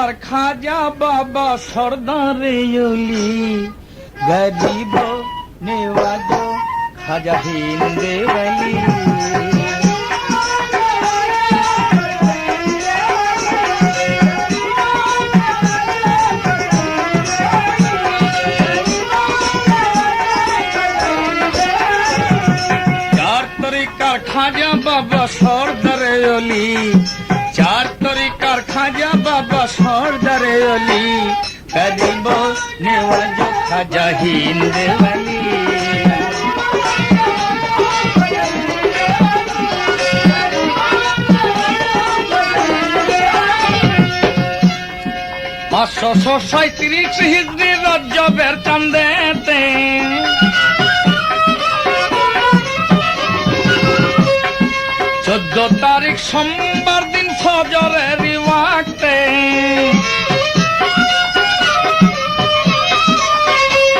কার খাজা বাবা সর্দারে অলি গরিব নেওয়াজ খাজা হিন্দে বলি। 4 তরিকার খাজা বাবা সর্দারে অলি, 4 তরিকার খাজা বাবা সর্দারে অলি গরিব নেওয়াজ খাজা হিন্দে বলি। 537 হিজরি রজবের চাঁদেতে 14 তারিখ সোমবার দিন ফজরের ওয়াক্তে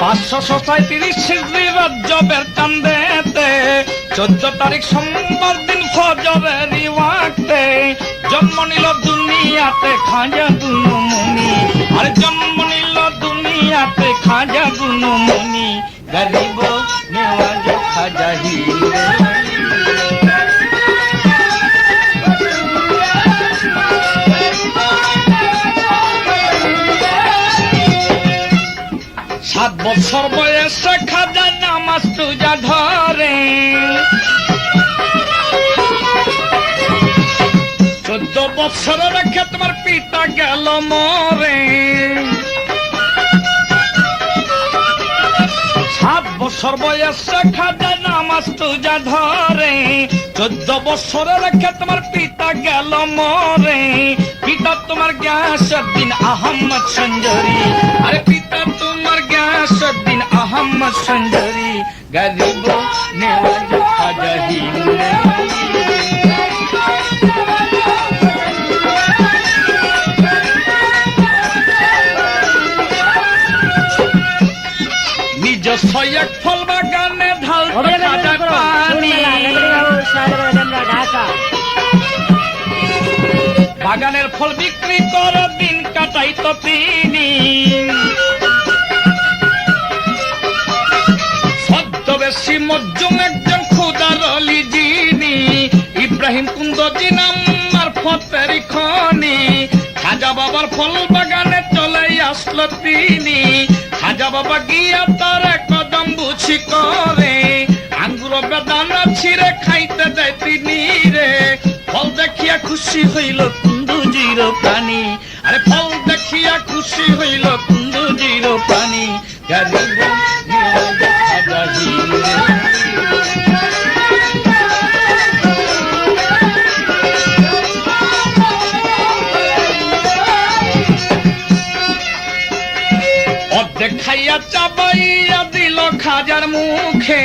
537 হিজরি রজবের চাঁদেতে 14 তারিখ সোমবার দিন ফজরের ওয়াক্তে জন্ম নিল দুনিয়াতে খাজা গুণমণি। আর জন্ম নিল দুনিয়াতে খাজা গুণমণি গরিব নেওয়াজ খাজা হিন্দে। 7 বছর বয়সে খাজা নামাজ রোজা ধরে 14 বছর রেখে তোমার পিতা গেল মরে। 7 বছর বয়সে খাজা নামাজ রোজা ধরে 14 বছর রেখে তোমার পিতা গেল মরে। পিতা তোমার গিয়াসউদ্দিন আহমদ সঞ্জরি। আরে পিতা তোমার গিয়াসউদ্দিন আহমদ সঞ্জরি গরিব নেওয়াজ খাজা হিন্দে। নিজস্ব এক ফল বাগানে ঢালতে খাজা পানি। বাগানের ফল বিক্রি করে দিন কাটাইতো তিনি। ছদ্মবেশী মজ্জুম একজন খুদার অলি যিনি ইব্রাহিম কুন্দজি নাম মারফতের খনি। খাজা বাবার ফল বাগানে চলে আসলো তিনি। খাজা বাবা গিয়া তার কদম বুঝি করে আঙ্গুর বেদানা ছিঁড়ে খাইতে দেয় তিনি রে। ফল দেখিয়া খুশি হইল কুন্দুজির প্রাণী। আরে ফল দেখিয়া খুশি হইল কুন্দুজির প্রাণী গরিব নেওয়াজ খাজা হিন্দে। 1 খাইয়া চাবাইয়া দিল খাজার মুখে।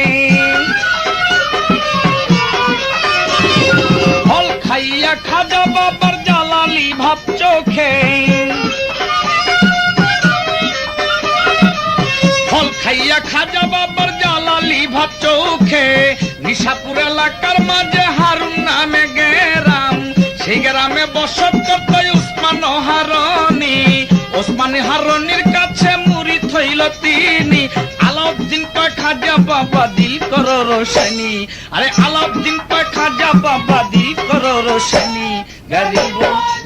ফল খাইয়া খাজা বাবার জ্বালালি ভাব চোখে। ফল খাইয়া খাজা বাবার জ্বালালি ভাব চোখে। নিশাপুর এলাকার মাঝে হারুন নামে গেরাম। সেই গ্রামে বসত করত উসমান হারনি। ওসমান হারনির কাছে মুরিদ হইল তিনি। আলাউদ্দিন কয় খাজা বাবা দিল কর রোশনি। আরে আলাউদ্দিন কয় খাজা বাবা দিল কর রোশনি গরিব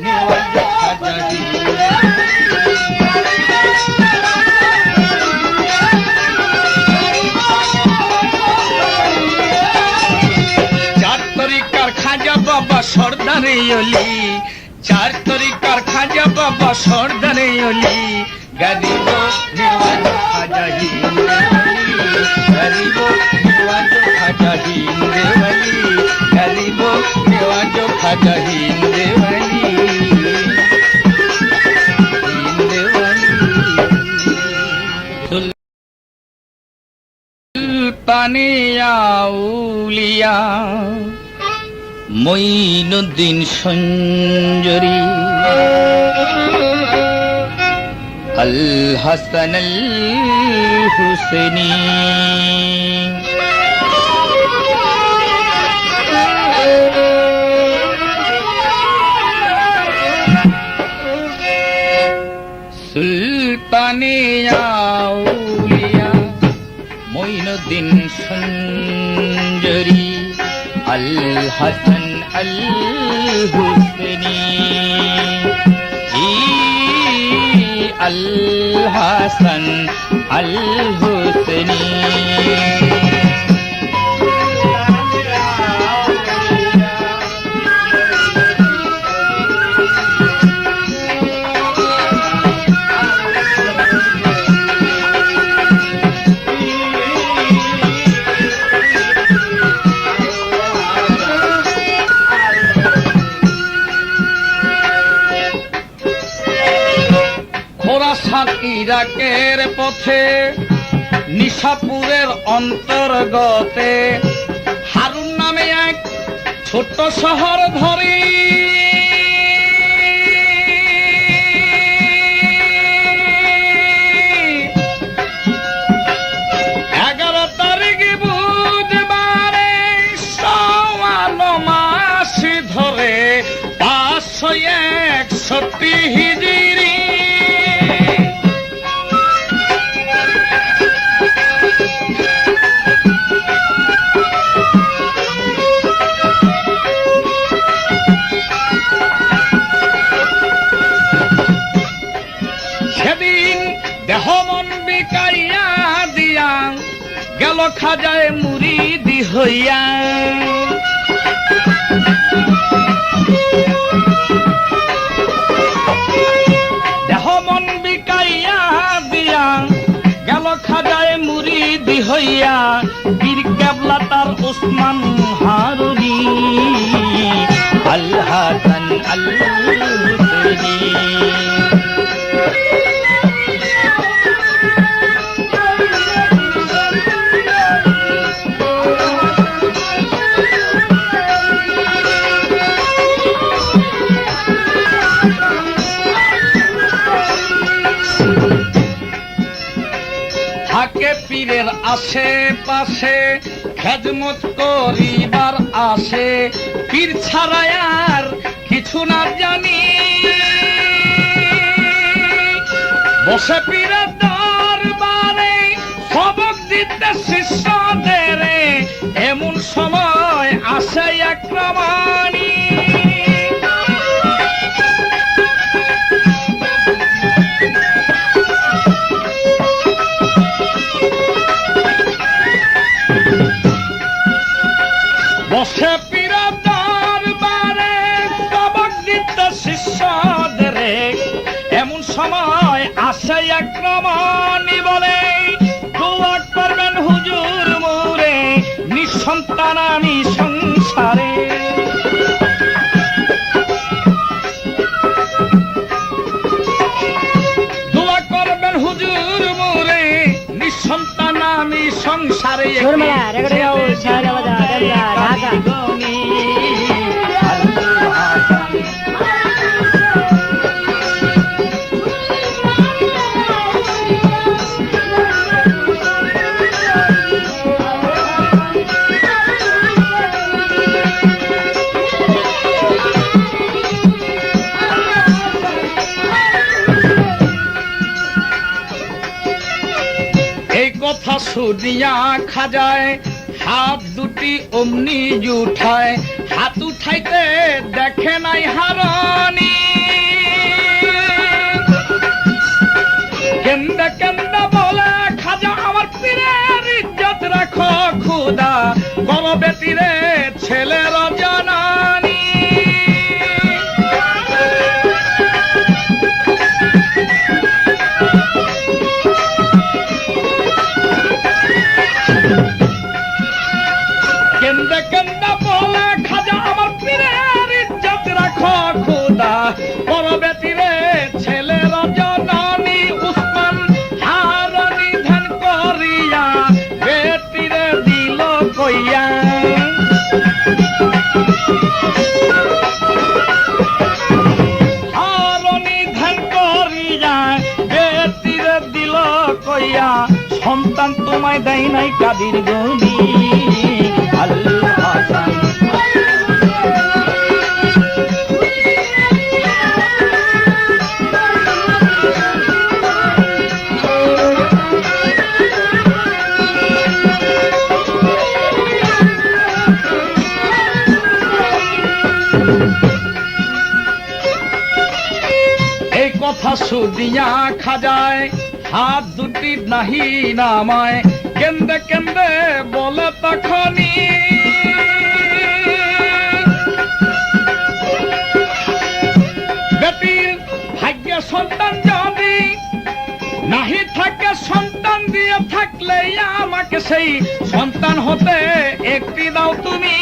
নেওয়াজ খাজা হিন্দে। 4 তরিকার খাজা বাবা সর্দারে অলি, 4 তরিকার খাজা বাবা সর্দারে অলি গরিব নেওয়াজ খাজা হিন্দে বলি। গরিব নেওয়াজ খাজা হিন্দে বলি। গরিব নেওয়াজ খাজা হিন্দে বলি। হিন্দে বলি। সুলতানে আউলিয়া মঈনুদ্দিন সঞ্জরি আল হাসান আল হুসেনি। জৈনুদ্দিন সঞ্জরি আল হাসান আল হুসেনি আল হাসান আল হুসেনি খোরাসান ইরাকের পথে নিশাপুরের অন্তর্গতে হারুন নামে এক ছোট্ট শহর ধরে বুধবারে সওয়াল মাস ধরে 561 হিজরি সেদিন দেহ মন বিকাইয়া দিয়া গেল খাজায় মুরিদি হইয়া দেহ মন বিকাইয়া দিয়া গেল খাজায় মুরিদি হইয়া পীর কেবলা তার উসমান হারুনি আল হাসান আল হুসেনি থাকে পীরের আশেপাশে খেদমত করিবার আসে পীর ছাড়াই আর কিছু না জানি বসে পীরের দরবারে সবক দিতে শিষ্যদের এমন সময় আসে এক প্রমাণী বসে পীরের দরবারে সবক দিতে শিষ্যদের এমন সময় আসে এক প্রমাণী বলে দোয়া করবেন হুজুর মোরে নিঃসন্তান আমি সংসারে দোয়া করবেন হুজুর মোরে নিঃসন্তান আমি সংসারে এই কথা শুনিয়া খাজায় হাত দুটি অমনি উঠায় হাত উঠাইতে দেখে নাই হারানি কেন্দা কেন্দা বলে খাজা আমার পীরের ইজ্জত রাখো খুদা বড় বেটিরে ছেলের জানানি কেন্দা কেন্দা বলে খাজা আমার পীরের ইজ্জত রাখো খুদা বড় বেটিরে ছেলের জানানি উসমান হারানি ধ্যান করিয়া বেটিরে দিল কইয়া হারানি ধ্যান করিয়া বেটিরে দিল কইয়া সন্তান তোমায় দেয় নাই কাদির গনি আল হাসান সুদিয়া খাজায় হাত দুটি নাহি নামায় কেন্দে কেন্দে বলে তখনই বেটির ভাগ্যে সন্তান যদি নাহি থাকে সন্তান দিয়ে থাকলে আমাকে সেই সন্তান হতে একটি দাও তুমি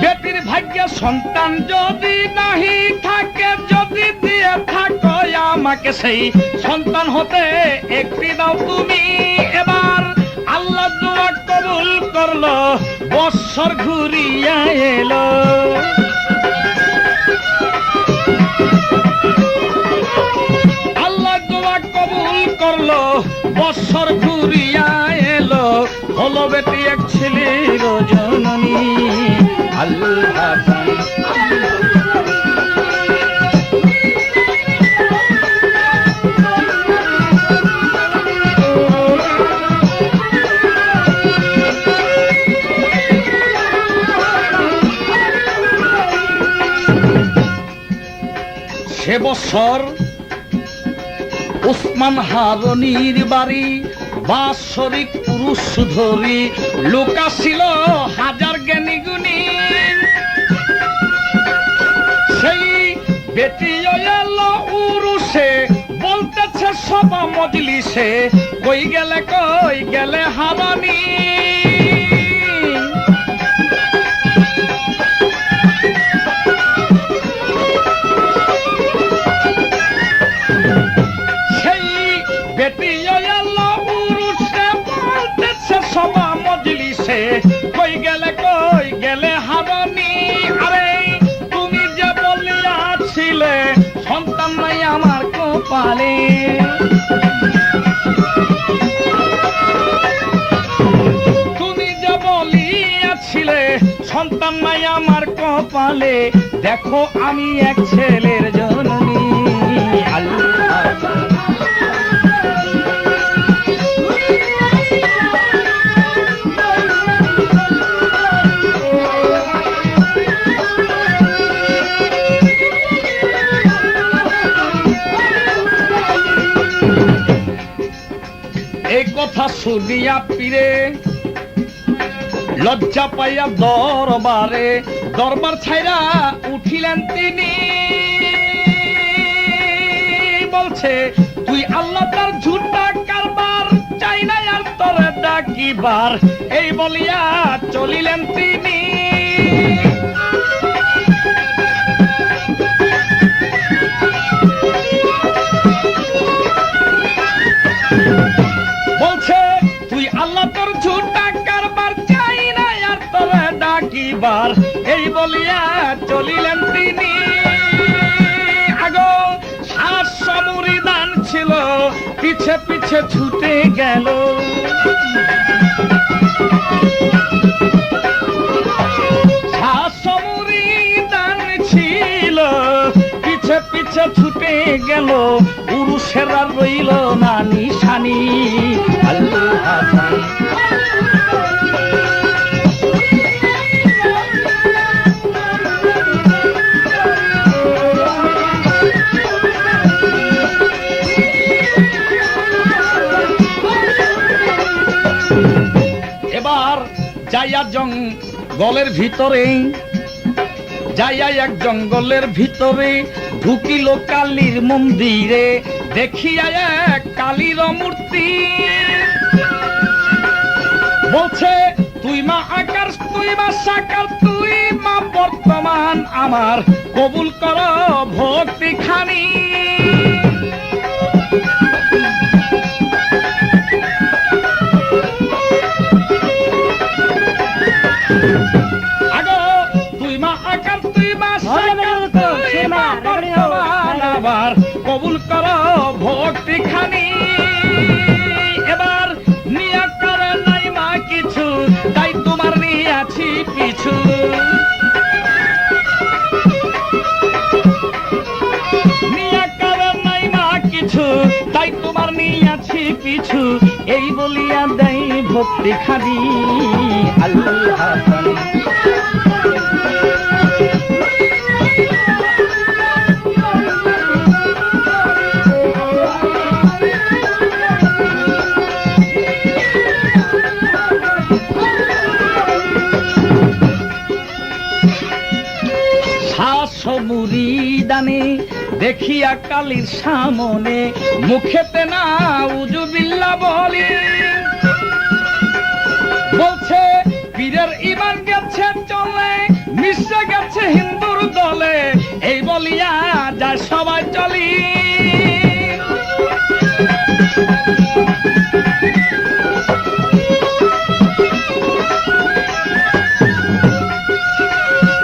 বেটির ভাগ্যে সন্তান যদি নাহি থাকে যদি দিয়ে থাকো আমাকে সেই সন্তান হতে একটি দাও তুমি এবার আল্লাহ দোয়া কবুল করলো বৎসর ঘুরিয়া এলো আল্লাহ দোয়া কবুল করলো বৎসর ঘুরিয়া এলো হলো বেটি এক ছেলের জননী আল্লাহ সে বছর উসমান হারুনির বাড়ি বাৎসরিক পুরুষ ধরি লোকা ছিল হাজার জ্ঞানী গুণী সেই বেটি এলো উরুষে বলতেছে সভা মজলিসে কই গেলে হারানি বেটি এলো উরুষে বলতেছে সভা মজলিসে কই গেলে হারানি আরে তুমি যে বলিয়াছিলে সন্তান নাই আমার কপালে তুমি যে বলিয়াছিলে সন্তান নাই আমার কপালে দেখো আমি এক ছেলের জননী আল্লাহ এই কথা শুনিয়া পীরে লজ্জা পাইয়া দরবার ছাইরা উঠিলেন তিনি বলছে তুই আল্লাহ তার ঝুটা কারবার চাই না আর তোরে ডাকিবার এই বলিয়া চলিলেন তিনি বলছে তুই আল্লাহ তোর ঝুটা কারবার চাই না আর তোরে ডাকিবার এই বলিয়া চলিলেন তিনি আগো 700 মুরিদান ছিল পিছে পিছে ছুটে গেল 700 মুরিদান ছিল পিছে পিছে ছুটে গেল পুরুষের আর রইল না নিশানি আল্লাহ এবার যাইয়া জঙ্গলের ভিতরে যাইয়া এক জঙ্গলের ভিতরে ঢুকিল কালীর মন্দিরে দেখিয়া এক কালীর মূর্তি বলছে তুই মা আকার তুই মা সাকার তুই মা বর্তমান আমার কবুল কর ভক্তি খানি আগো তুই মা আকার তুই মা সাকার তুই মা বর্তমান আমার কবুল কর ভক্তি খানি এবার নিয়া করে নাই মা কিছু তাই তোমার নিয়াছি পিছু ভক্তি খানি আল হাসান। মুরিদানে দেখিয়া কালীর সামনে মুখেতে না উজুবিল্লাহ বলি, বলছে পীরের ইমান গেছে চলে, মিশে গেছে হিন্দুর দলে, এই বলিয়া যায় সবাই চলি।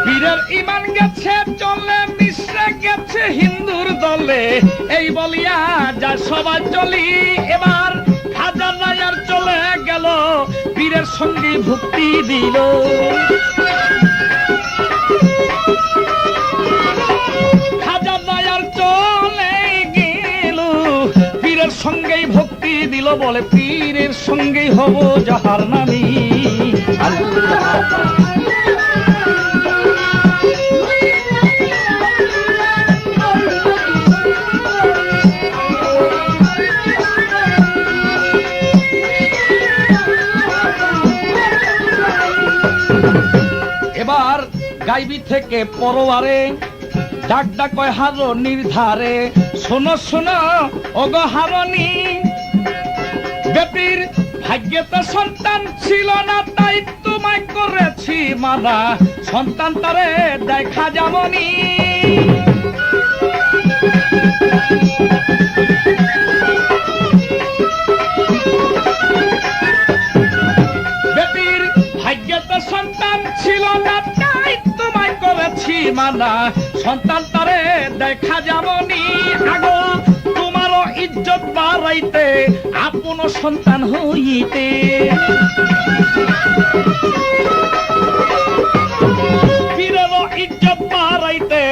পীরের ইমান গেছে চলে, মিশে গেছে হিন্দুর দলে, এই বলিয়া যা সবাই চলি। এবার হাজার রাজার চলে গেল, পীরের সঙ্গে ভক্তি দিল। হাজার রাজার চলে গেল, পীরের সঙ্গেই ভক্তি দিল, বলে পীরের সঙ্গেই হব যাহার নামি আল্লাহ। এবার গাইবি থেকে পরবারে ডাক ডাক কয় হারো নির্ধারে, শোনো শোনো ওগো হারনি, বেটির ভাগ্যেতে সন্তান ছিল না, তাই তোমায় করেছি মানা, সন্তান তারে দেখা যাবনি। বেটির ভাগ্যেতে সন্তান ছিল না, তাই তোমায় করেছি মানা, সন্তান তারে দেখা যাবনি। আগো তোমারও ইজ্জত বাড়াইতে, আপন সন্তান হইতে, পীরেরও ইজ্জত বাড়াইতে,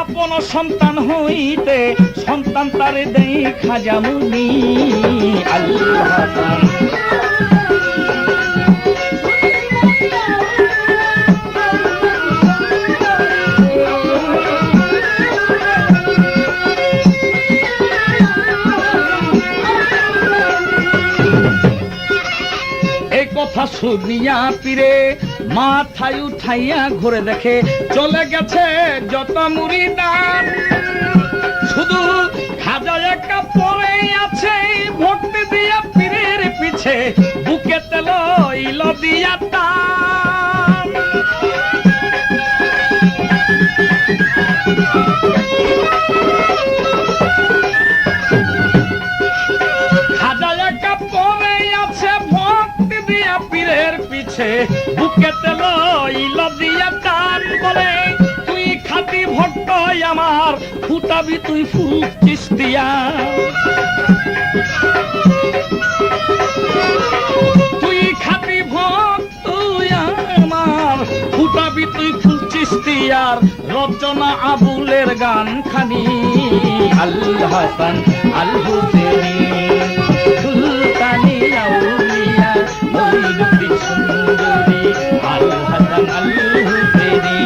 আপন সন্তান হইতে, সন্তান তারে দেখা যাবনি আল্লাহ। কথা শুনিয়া পীরে মাথায় উঠাইয়া ঘুরে দেখে, চলে গেছে যত মুরিদান, শুধু খাজা একা পড়ে আছে, ভক্তি দিয়া পীরের পিছে বুকে তেল ইল দিয়া টান। খাজা একা পড়ে আছে, ভক্তি দিয়া পীরের পিছে বুকে তেল ইল দিয়া টান। বলে তুই খাঁটি ভক্ত আমার, ফুটাবি তুই ফুল চিস্তিয়া, তুই খাঁটি ভক্ত আমার, ফুটাবি তুই ফুল চিস্তিয়ার, রচনা আবুলের গান খানি আল হাসান আল হুসেনি, সুলতানি আউলিয়া মঈনুদ্দিন সুন্দরী আল হাসান আল হুসেনি,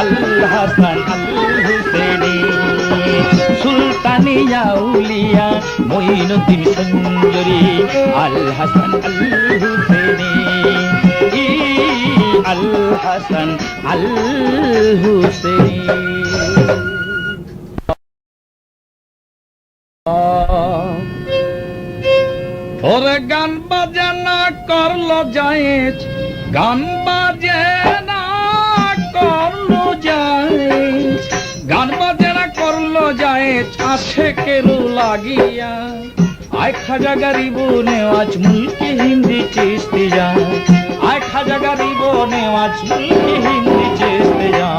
আল হাসান আল হুসেনি, সুলতানি আউলিয়া মঈনুদ্দিন সুন্দরী আল হাসান আল হুসেনি, আল হাসান আল হুসেনি। ওরে গান বাজনা করলো জায়েজ, গান বাজনা করলো জায়েজ, গান বাজনা করলো জায়েজ, আশেকেরও লাগিয়া, আয় খাজা গরিব নেওয়াজ মুলকি হিন্দি চিস্তি যা, আয় খাজা গরিব নেওয়াজ মুলকি হিন্দি চিস্তি যা।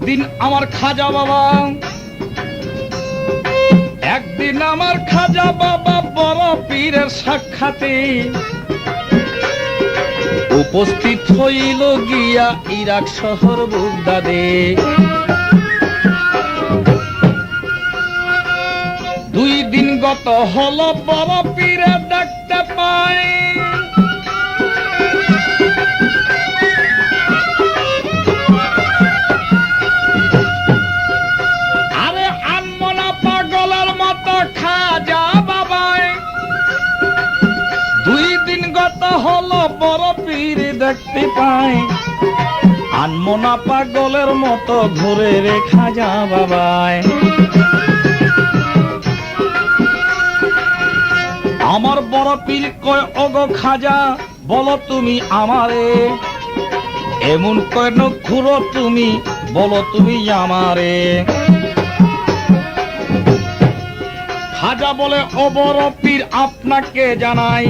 একদিন আমার খাজা বাবা বড় পীরের সাক্ষাতে উপস্থিত হইল গিয়া ইরাক শহর বাগদাদে। 2 দিন গত হলো বড় পীরে দেখতে পায় আরে আনমনা পাগলের মতো খাজা বাবায়। 2 দিন গত হলো বড় পীর দেখতে পায় আনমনা পাগলের মতো ঘুরে রে খাজা বাবায়। আমার বড় পীর কয় ওগো খাজা বলো তুমি আমারে এমন কেন ঘুরো তুমি বলো তুমি আমারে। খাজা বলে ও বড় পীর আপনাকে জানাই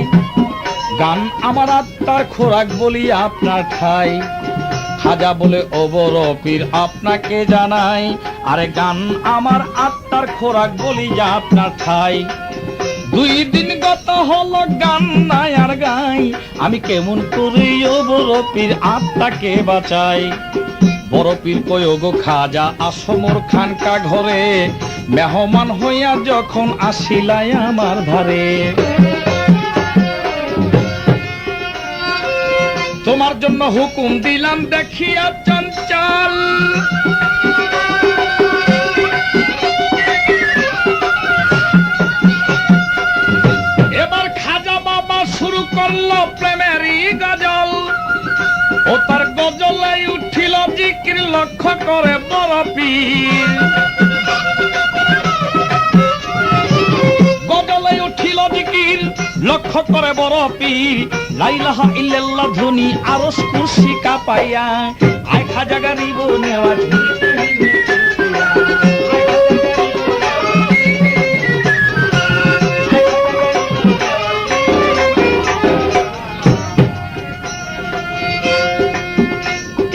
গান আমার আত্মার খোরাক বলি আপনার ঠাই। খাজা বলে ও বড় পীর আপনাকে জানাই আরে গান আমার আত্মার খোরাক বলি যা আপনার ঠাই। 2 দিন গত হলো গান নাই আর গাই আমি কেমন করে ও বড় পীর আত্মাকে বাঁচাই। বড় পীর কয় ওগো খাজা আসমর খানকা ঘরে মেহমান হইয়া যখন আসিলাই আমার ধারে তোমার জন্য হুকুম দিলাম দেখিয়া চঞ্চল এবার খাজা বাবা শুরু করলো প্রেমেরই গজল ও তার গজলে উঠিল জিকির লক্ষ্য করে বড় পীর। গজলে উঠিল জিকির লক্ষ্য করে বড় পীর লা ইলাহা ইল্লাল্লাহ ধ্বনি আরশ কুরসি কাঁপাইয়া আয় খাজা গরিব নেওয়াজ।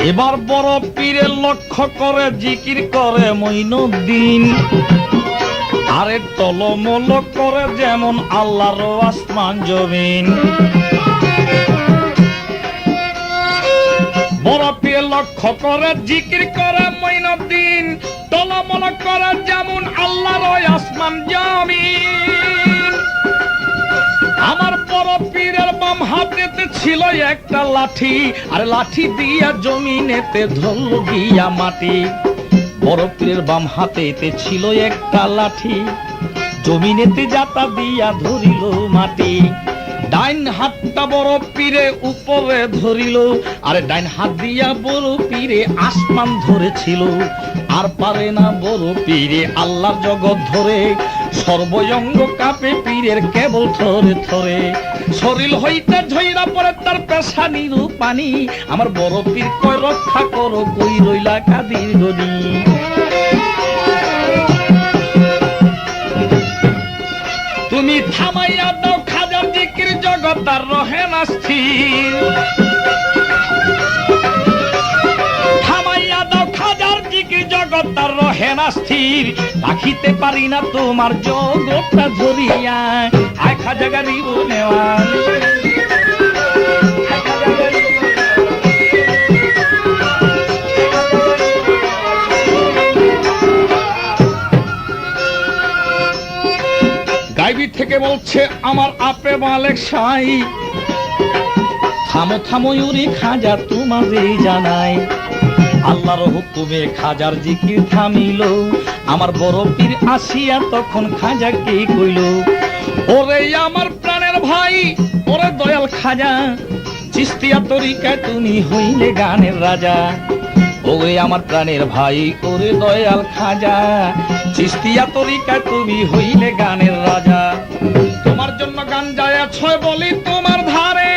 এবার বড় পীরের লক্ষ্য করে জিকির করে মঈনুদ্দিন আরে টলমল করে যেমন আল্লাহর আসমান জমিন। বড় পীর লক্ষ্য করে জিকির করে মঈনুদ্দিন টলমল করে যেমন আল্লাহর আসমান জমিন। আমার বড় পীরের বাম হাতেতে ছিল একটা লাঠি আর লাঠি দিয়া জমিনেতে ধরল গিয়া মাটি। বড় পীরের বাম হাতেতে ছিল একটা লাঠি জমিনেতে জাতা দিয়া ধরিল মাটি। ডাইন হাতটা বড় পীরে উপরে ধরিল আরে ডাইন হাত দিয়া বড় পীরে আসমান ধরেছিল আর পারে না বড় পীরে আল্লাহর জগৎ ধরে। সর্বঙ্গ কাঁপে পীরের কেবল থরে থরে শরীর হইতে ঝইরা পড়ে তার পেশানির পানি। আমার বড় পীর কয় রক্ষা করো কই রইলা কাদির গনি। তুমি থামাইয়া দাও খাজার জিকির জগৎ আর রহে না স্থির। থামাইয়া দাও খাজার জিকির জগৎ আর রহে না স্থির। রাখিতে পারি না তোমার জগৎটা ধরিয়া আয় খাজা গরিব নেওয়াজ। গাইবি থেকে বলছে আমার আপে মালিক সাই থামো থামো ইউরি খাজা তোমারে জানাই। আল্লাহর হুকুমে খাজার জিকির থামিল আমার বড় পীর আসিয়া তখন খাজাকে কইল ওরে আমার প্রাণের ভাই ওরে দয়াল খাজা চিস্তিয়া তরিকায় তুমি হইলে গানের রাজা। ওরে আমার প্রাণের ভাই ওরে দয়াল খাজা চিস্তিয়া তরিকায় তুমি হইলে গানের রাজা। তোমার জন্য গান যায় ছয় বলি তোমার ধারে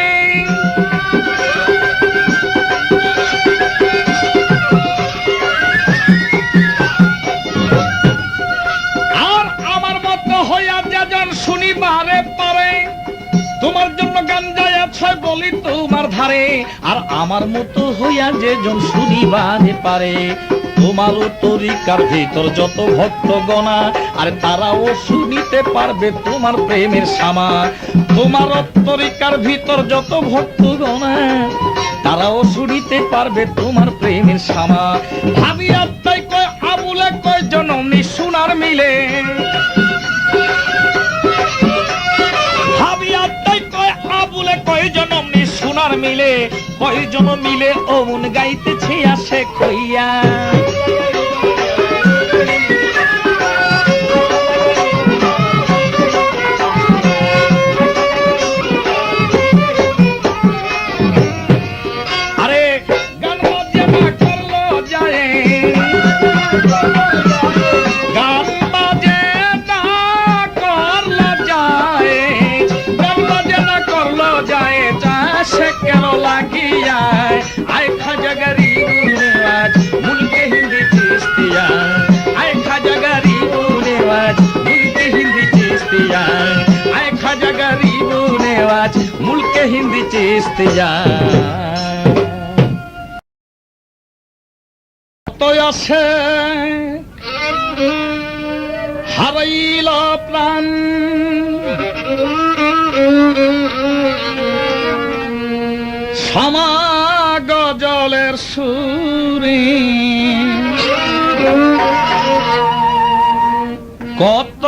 আর আমার মতো হইয়া যেজন শুনিবারে পারে। তোমার জন্য গান যায় ছয় বলি তোমার ধারে আর আমার মতো হইয়া যেজন শুনিবারে পারে। তোমারও তরিকার ভিতর যত ভক্ত গণা, আর তারাও শুনিতে পারবে তোমার প্রেমের সামা। তোমার তরিকার ভিতর যত ভক্ত গণা, তারাও শুনিতে পারবে তোমার প্রেমের সামা। ভাবি আত্মাই কয় আবুলে কয় জনমনি সোনার মিলে, ভাবি আত্মাই কয় আবুলে কয় জনমনি সোনার মিলে, কয় জন মিলে অমন গাইতেছে আসে কইয়া। मुल्के हिंदी चिश्तिया तो आसे हाराइल प्राण क्षमा गजलेर सुरे कत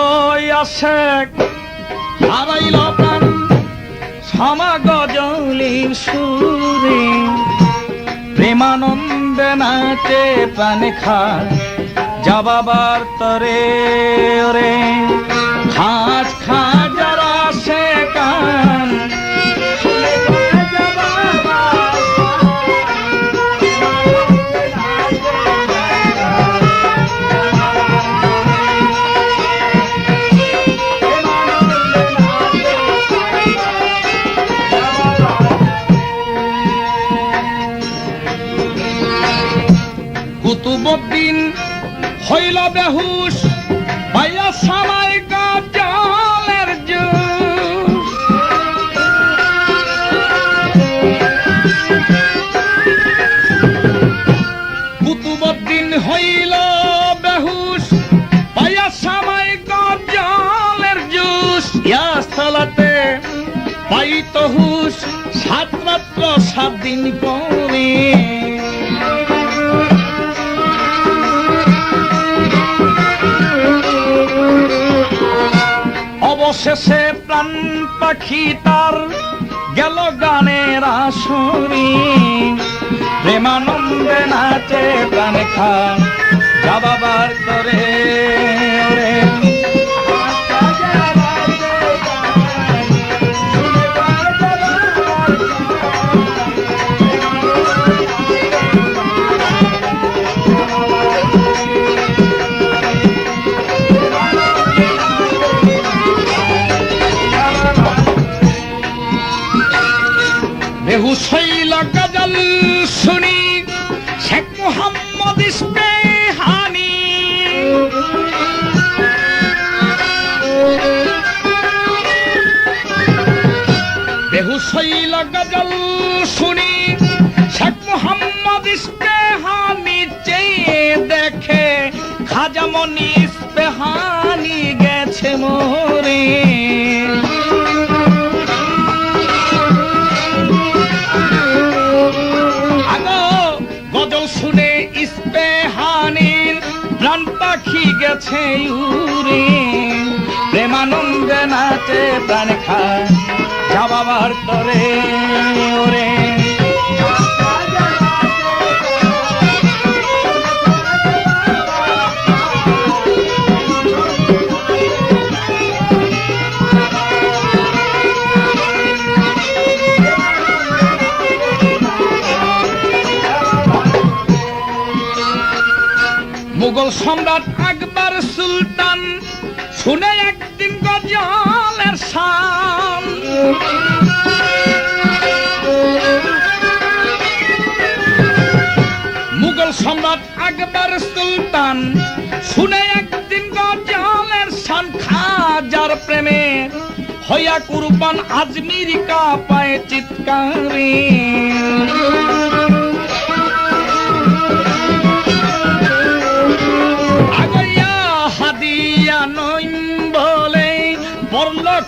आसे हाराइल प्राण क्षमा गजलेर सुरे प्रेमानंदे नाचे प्राणे खाय जाबाबार तरे ओरे खाज खाजारा से कान কুতুবউদ্দিন হইল বেহুশ পাইয়া সামাই গজলের জুস কুতুবউদ্দিন হইল বেহুশ পাইয়া সামাই গজলের জুস ইয়া সালাতে পাইত হুশ 7 রাত্র 7 দিন পরে অবশেষে প্রাণ পাখি তার গেল গানের আসরে প্রেমানন্দে নাচে প্রাণ খায় যাবাবার তরে ওরে বেহুশ হইল গজল শুনি শেখ মুহাম্মদ ইস্পেহানি বেহুশ হইল গজল শুনি শেখ মুহাম্মদ ইস্পেহানি চেয়ে দেখে খাজা মনি ইস্পেহানি গেছে মোরে শুনে ইস্পেহানির প্রাণ পাখি গেছে উড়ে প্রেমানন্দে নাচে প্রাণ খায় যাবাবার তরে ওরে মুঘল সম্রাট আকবর সুলতান শুনে একদিন গজলের শান মুঘল সম্রাট আকবর সুলতান শুনে একদিন গজলের শান খাজার প্রেমে হইয়া কুরবান আজমিরি কাঁপায় চিৎকারে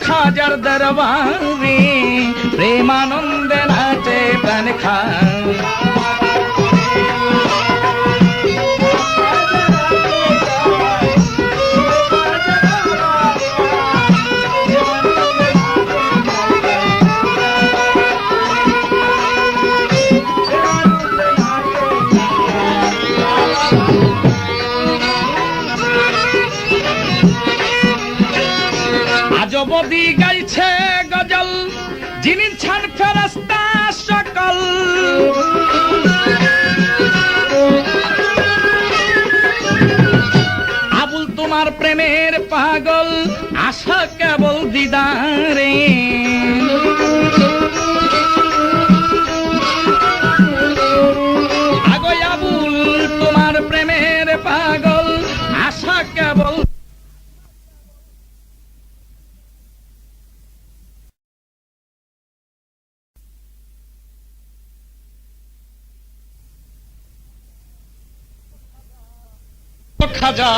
খাজার দরবারে, প্রেমানন্দে নাচে প্রাণ খায়। আজবদি গাইছে গজল, যিনি ছান ফেরেশতা সকল। আবুল তোমার প্রেমের পাগল, আশা কেবল দিদারে। আগো আবুল তোমার প্রেমের পাগল, আশা কেবল। খাজা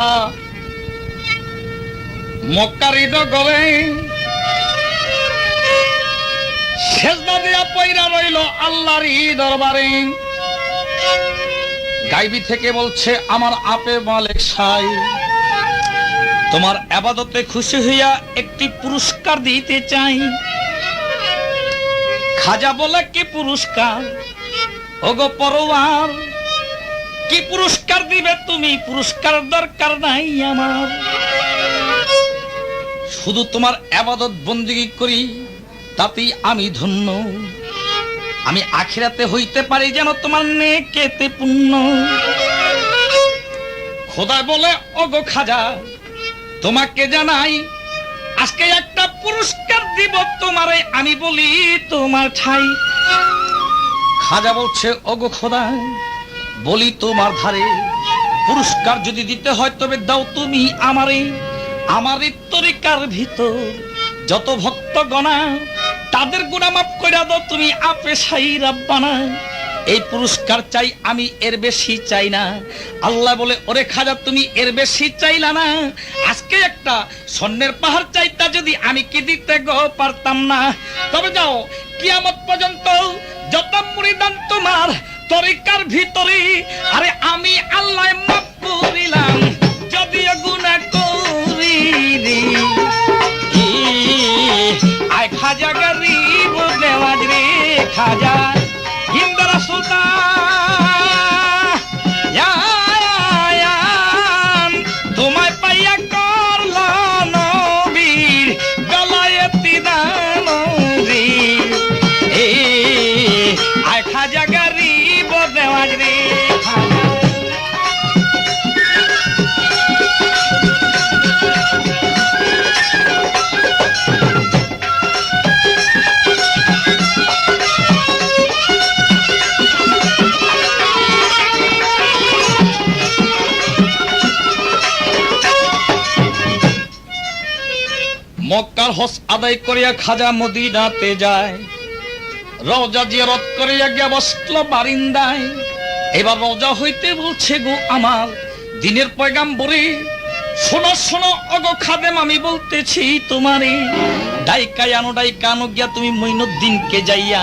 মক্কারি নগরে সেজদা দিয়া পয়রা রইল আল্লাহর দরবারে। গায়বী থেকে বলছে, আমার আপে মালিক সাই, তোমার ইবাদতে খুশি হইয়া একটি পুরস্কার দিতে চাই। খাজা বলে, কি পুরস্কার ওগো পরওয়ার? কি পুরস্কার দিবে তুমি? পুরস্কার দরকার নাই আমার, শুধু তোমার ইবাদত বন্দেগী করি তাতেই আমি ধন্য। আমি আখিরাতে হইতে পারি যেন তোমার নেকেতে পুণ্য। খোদা বলে, ওগো খাজা তোমাকে জানাই, আজকে একটা পুরস্কার দিব তোমারে, আমি বলি তোমার ঠাই। খাজা বলছে, ওগো খোদা বলি তোমার ধারে, পুরস্কার যদি দিতে হয় তবে দাও তুমি আমারে। আমার তরিকার ভিতর যত ভক্ত গণা, তাদের গুনাহ মাফ কইরা দাও তুমি আপে সাই রাব্বানা। এই পুরস্কার চাই আমি, এর বেশি চাই না। আল্লাহ বলে, ওরে খাজা তুমি এর বেশি চাইলা না, আজকে একটা স্বর্ণের পাহাড় চাইতা যদি আমি কি দিতে গো পারতাম না। তবে যাও, কিয়ামত পর্যন্ত যত মুরিদান তোমার তরিকার ভিতরে, আরে আমি আল্লাহ মাফ করিলাম যদিও গুনাহ করি। আয় খাজা গরিব নেওয়াজ রে, খাজা হিন্দরা সুলতান, তোমায় পাইয়া করল নবীর গলায় তিদান রে। আয় খাজা গরিব নেওয়াজ রে, খাজা। মক্কার হজ আদায় করিয়া খাজা মদিনাতে যায়, রওজা জিয়ারত করিয়া গিয়া বসল বারিন্দায়। এবার রওজা হইতে বলছে, গো আমার দিনের পয়গাম্বরে, শোনো শোনো ওগো খাদেম, আমি বলতেছি তোমারে, ডাইকায়ানো গিয়া তুমি মঈনুদ্দিনকে যাইয়া।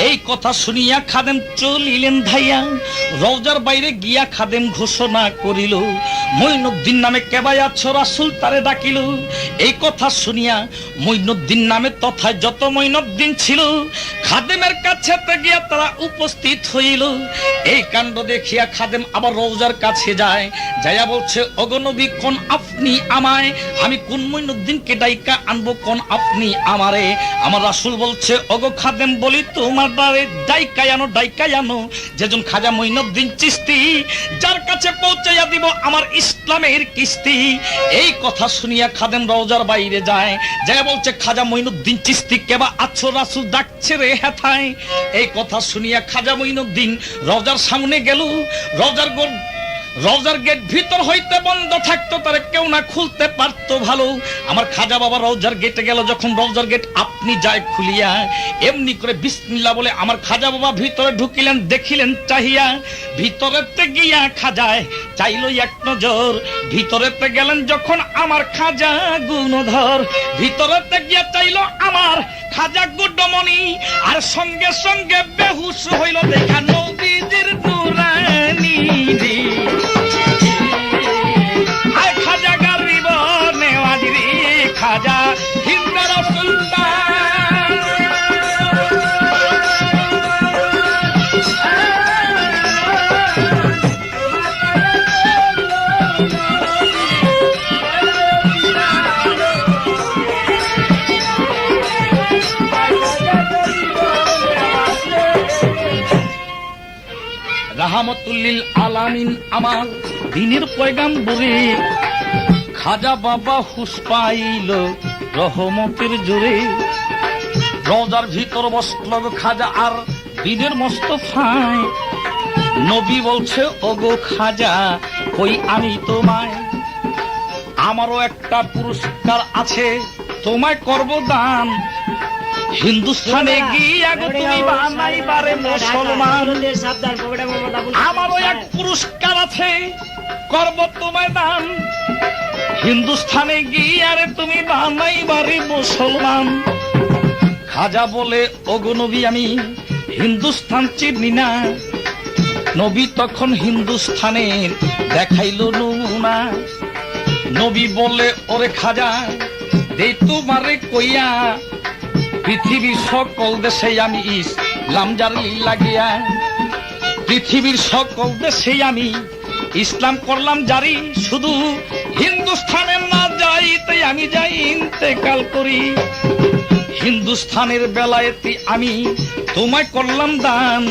এই কথা শুনিয়া খাদেম চলিলেন ধাইয়া, রওজার বাইরে গিয়া খাদেম ঘোষণা করিল, মঈনুদ্দিন নামে কেবাই আছো, রাসূল তারে ডাকিল। এই কথা শুনিয়া মঈনুদ্দিন নামে তথায় যত মঈনুদ্দিন ছিল, খাদেমের কাছে গিয়া তারা উপস্থিত হইল। এই কাণ্ড দেখিয়া খাদেম আবার রওজার কাছে যায়, যাইয়া বলছে, ওগো নবী কোন আপনি আমায়, আমি কোন মঈনুদ্দিনকে ডাইকা আনবো, কোন আপনি আমারে। আমার রাসূল বলছে, ওগো খাদেম বলি তোমার ডাইকায়ানো যেজন খাজা মঈনুদ্দিন চিশতি, যার কাছে পৌঁছাইয়া দিব আমার ইসলামের কিস্তি। এই কথা শুনিয়া খাদেম রওজার বাইরে যায়, যাই বলছে, খাজা মঈনুদ্দিন চিশতি কেবা আছো, রাসূল ডাকছে রে হেথায়। এই কথা শুনিয়া খাজা মঈনুদ্দিন রওজার সামনে গেল, রওজার রওজার গেট ভিতর হইতে বন্ধ থাকতো, তারে কেউ না খুলতে পারতো ভালো। আমার খাজা বাবা রওজার গেটে গেল, যখন রওজার গেট আপনি যায় খুলিয়া, এমনি করে বিসমিল্লাহ বলে আমার খাজা বাবা ভিতরে ঢুকিলেন, দেখিলেন চাহিয়া, ভিতরেতে গিয়া খাজায় চাইলো এক নজর। ভিতরেতে গেলেন যখন আমার খাজা গুণধর, ভিতরেতে গিয়া চাইলো আমার খাজা গুডমণি, আর সঙ্গে সঙ্গে বেহুশ হইল দেখা নবীজির নুরানি। খাজা গরিব নেওয়াজি খাজা হিন্দর সুলতান, রাহমাতুল্লিল আলামিন আমার দিনের পয়গাম্বরে খাজা বাবা হুশ পাইল রহমতের জোরে। রওজার ভিতর বসল খাজা আর দিনের মোস্তফায়, নবী বলছে ওগো খাজা কই আমি তোমায়, আমারও একটা পুরস্কার আছে তোমায় করব দান, হিন্দুস্তানে গিয়া গো তুমি বানাইবারে মুসলমান, আমারও এক পুরস্কার আছে করব তোমায় দান, হিন্দুস্তানে গিয়া রে তুমি বানাইবারে মুসলমান। খাজা বলে ওগো নবী আমি হিন্দুস্তান চিনি না, নবী তখন হিন্দুস্তানের দেখাইলো নমুনা। নবী বলে ওরে খাজা দে তোমারে কইয়া, পৃথিবীর সকল দেশে আমি ইসলাম জারি লাগিয়া, পৃথিবীর সকল দেশে আমি ইসলাম করলাম জারি, শুধু হিন্দুস্থানের না যাইতে আমি যাই ইন্তেকাল করি। হিন্দুস্থানের বেলায়েতে আমি তোমায় করলাম দান,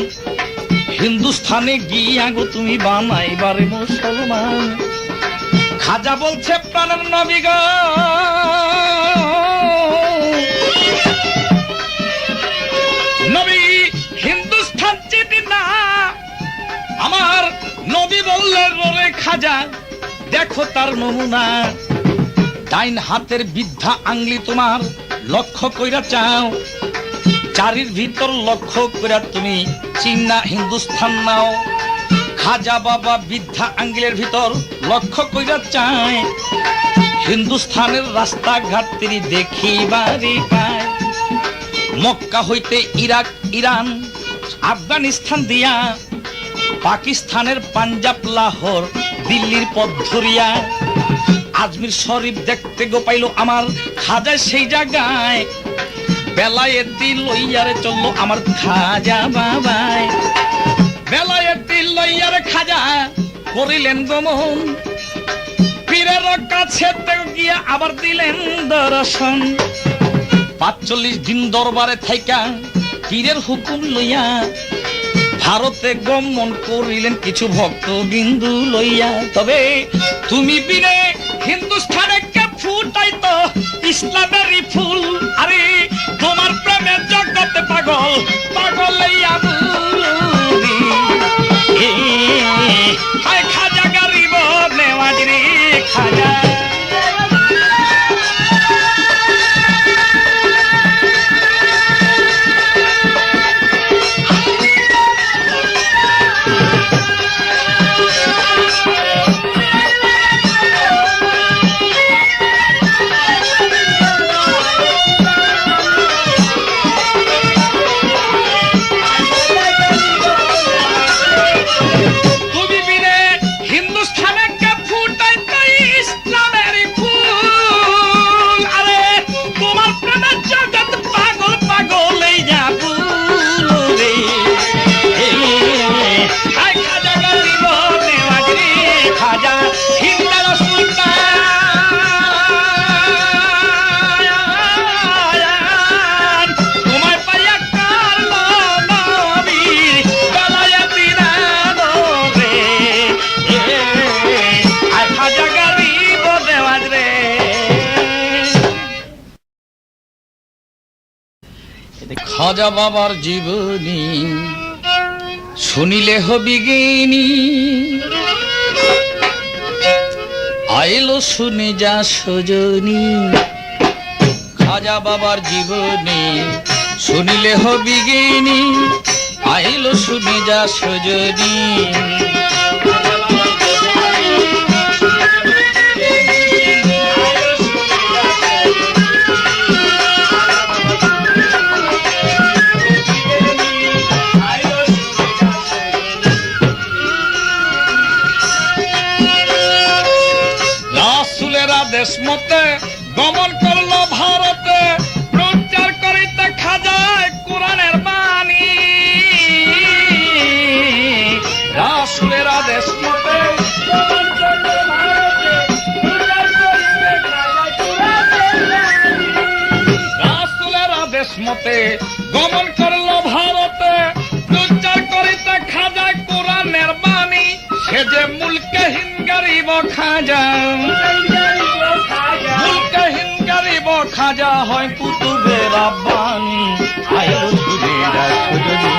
হিন্দুস্থানে গিয়া গো তুমি বানাইবারে মুসলমান। খাজা বলছে প্রাণের নবী গো নবী হিন্দুস্তান চিনি না, আমার নবী বললেন ওরে খাজা দেখো তার নমুনা, ডাইন হাতের বৃদ্ধা আঙ্গুলি তোমার লক্ষ্য কইরা চাও, চারির ভিতর লক্ষ্য কইরা তুমি চিন্না হিন্দুস্তান নাও। খাজা বাবা বৃদ্ধা আঙ্গুলের ভিতর লক্ষ্য কইরা চায়, হিন্দুস্তানের রাস্তাঘাট তিনি দেখিবারে পায়। মক্কা হইতে ইরাক ইরান আফগানিস্তান দিয়া, পাকিস্তানের পাঞ্জাব লাহোর দিল্লির পথ ধরিয়া, আজমির শরীফ দেখতে গো পাইল আমার খাজা সেই জায়গায়, বেলায়েতি লইয়ারে চললো আমার খাজা বাবায়, বেলায়েতি লইয়ারে খাজা করিলেন গমন, পীরের কাছে গিয়া আবার দিলেন দর্শন। ৪৫ দিন দরবারে থাইকা পীরের হুকুম লইয়া ভারতে গমন করিলেন কিছু ভক্ত বিন্দু লইয়া। তবে তুমি বিনে হিন্দুস্থানে কে ফুটাইতো ইসলামেরই ফুল, আরে তোমার প্রেমের জগতে পাগল পাগল লইয়া বুলি। খাজা গরিব নেওয়াজি রে খাজা, খাজা বাবার জীবনী শুনিলে হবি জ্ঞানী। আইলো শুনে যা সজনী খাজা বাবার জীবনী শুনিলে হবি জ্ঞানী আইলো শুনে যা সজনী দেশ মতে গমন করলো ভারতে প্রচার করিতে খাজায় কোরআনের বাণী রাসূলের আদেশ মতে গমন করলো ভারতে প্রচার করিতে খাজায় কোরআনের বাণী রাসূলের আদেশ মতে গমন করলো ভারতে প্রচার করিতে খাজায় কোরআনের বাণী সে যে মুলকহীন গরিব খাজা খাজা হয় কুতুবের রাব্বানী আইলো শুনে যা সজনী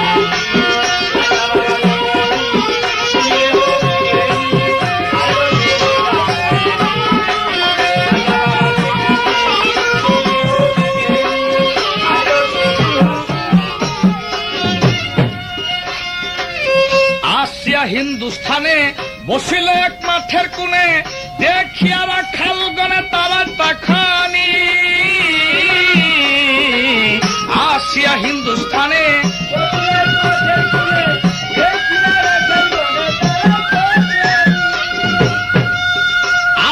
আসিয়া হিন্দুস্থানে বসিল এক মাঠের কোণে দেখিয়া রাখাল গনে তারা তাখানি আসিয়া হিন্দুস্থানে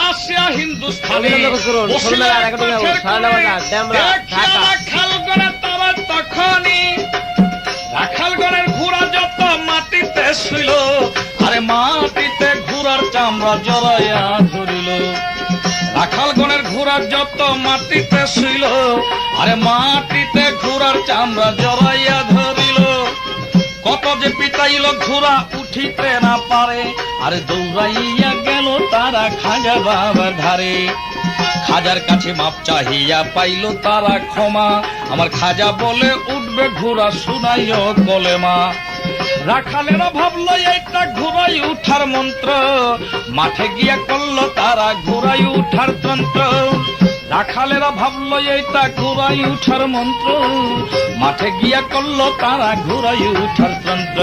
আসিয়া হিন্দুস্থানে রাখালগণের তারা তখনই রাখালগণের ঘোড়া যত মাটিতে শুইল আরে মাটিতে ঘোড়ার চামড়া জড়াইয়া ধরিল রাখালগণের ঘোড়ার যত মাটিতে শুইল আরে মাটিতে ঘোড়ার চামড়া জড়াইয়া ধরিল কত যে পিটাইল ঘোড়া উঠিতে না পারে আরে দৌড়াইয়া গেল তারা খাজা বাবার ধারে খাজার কাছে মাপ চাহিয়া পাইল তারা ক্ষমা আমার খাজা বলে উঠবে ঘোড়া শুনাইও কলেমা রাখালেরা ভাবলো এইটা ঘোড়ায় উঠার মন্ত্র মাঠে গিয়া করলো তারা ঘোড়ায় উঠার তন্ত্র রাখালেরা ভাবলো এইটা ঘোড়ায় উঠার মন্ত্র মাঠে গিয়া করলো তারা ঘোড়ায় উঠার তন্ত্র